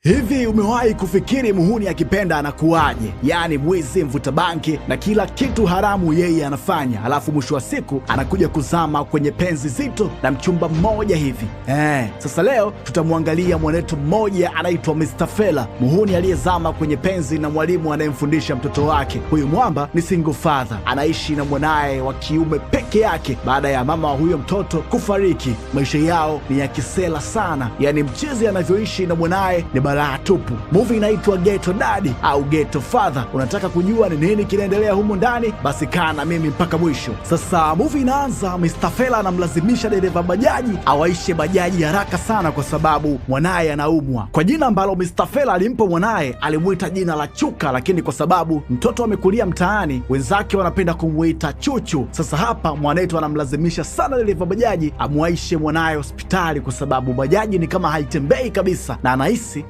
Hivi umewahi kufikiri muhuni akipenda anakuwaje? Yaani mwizi, mvuta banki na kila kitu haramu yeye anafanya, halafu mwisho wa siku anakuja kuzama kwenye penzi zito na mchumba mmoja hivi. Sasa leo tutamwangalia mwanetu mmoja anaitwa Mr. Fella, muhuni aliyezama kwenye penzi na mwalimu anayemfundisha mtoto wake. Huyu mwamba ni single father, anaishi na mwanaye wa kiume peke yake baada ya mama wa huyo mtoto kufariki. Maisha yao ni ya kisela sana, yaani mchizi anavyoishi na mwanaye ni balaa tupu. Movie inaitwa Ghetto Daddy au Ghetto Father. Unataka kujua ni nini kinaendelea humu ndani? Basi kaa na mimi mpaka mwisho. Sasa movie inaanza, Mr. Fella anamlazimisha dereva bajaji awaishe bajaji haraka sana kwa sababu mwanaye anaumwa. Kwa jina ambalo Mr. Fella alimpa mwanaye, alimuita jina la Chuka, lakini kwa sababu mtoto amekulia mtaani, wenzake wanapenda kumuita Chuchu. Sasa hapa mwanetu anamlazimisha sana dereva bajaji amwaishe mwanaye hospitali kwa sababu bajaji ni kama haitembei kabisa, na anahisi